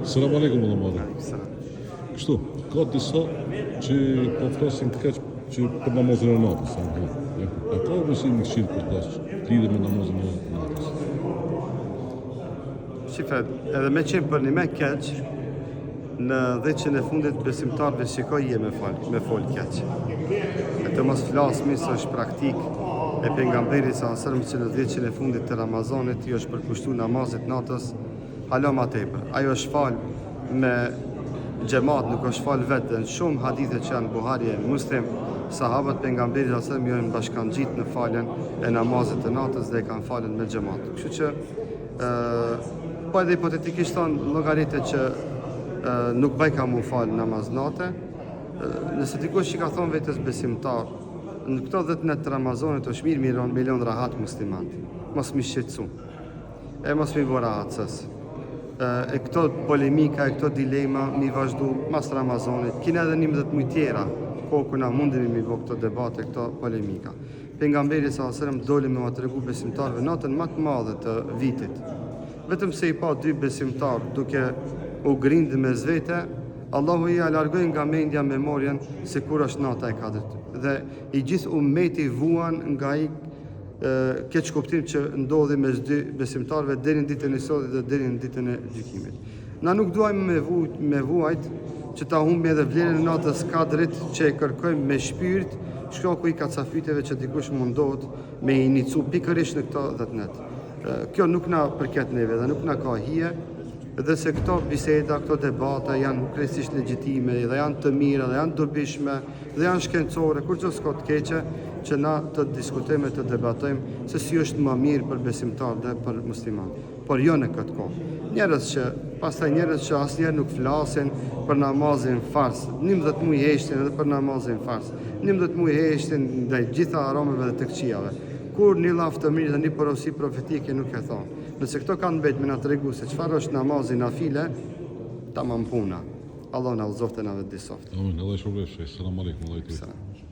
Selam aleikum valla madhe. Kështu, ka disa që po flasin të keq që për namazin e natës. A ka besim në këshill për tas lidhur me namazin e natës? Shifet, edhe me qenë për një me keq, në 10 që në fundit besimtarve shikoj je me fol keq. E të mos flasmi se është praktik e pejgamberit sa asërëm që në 10 që në fundit të Ramazanit jo është përkushtu namazit natës, hala ma tepër. Ajo është fal me gjemat, nuk është fal vetë. Në shumë hadithe që janë Buhari e Muslim, sahabët pejgamberit sa asërëm janë bashkangjit në falen e namazit të natës dhe kanë falen me gjemat. Kështu që po edhe hipotetikisht thonë llogaritë që nuk bëj ka mu falë namaz nate, nëse dikush që ka thonë vetës besimtar, në këto 10 net të Ramazanit është mirë milion rahat muslimant, mos mi shqetësu, e mos mi bo rahatës. E këto polemika, e këto dilema mi vazhdu mas Ramazanit, kina edhe 11 muj tjera, ku na mundin mi bo këto debate, këto polemika. Pejgamberi sa asërëm doli me ma të regu besimtarve natën më të madhe të vitit. Vetëm se i pa 2 besimtar duke u grindë me zvete, Allahu i alargoj nga mendja memorien se kur është nata e Kadrit. Dhe i gjithë ummeti vuan nga i keq kuptim që ndodhi mes 2 besimtarve deri në ditën e sottit dhe deri në ditën e gjykimit. Na nuk duajmë me vuajt që ta humbi edhe vlerën e natës Kadrit që e kërkojmë me shpirt, shkaku i kacafiteve që dikush mundohet me inicu pikërisht në këto 10 net. Kjo nuk na përket neve dhe nuk na ka hije, dhe se këto biseda, këto debata janë krejtësisht legjitime dhe janë të mira dhe janë dobishme dhe janë shkencore, kur që s'ka të keqe që na të diskutojmë, të debatojmë se si është më mirë për besimtar dhe për musliman. Por jo në këtë kohë. Njerëz që asnjëherë nuk flasin për namazin fars, 11 muaj heshtin edhe për namazin fars, 11 muaj heshtin ndaj gjitha harameve dhe të këqijave. Kur një lavë të mirë dhe një porosi profetike nuk e thonë. Nëse këto kanë mbet me na tregu se çfarë është namazi nafile, tamam puna. Allah na udhëzoftë na vetë disoft. Amin. Allah e shpërblet. Selam aleikum.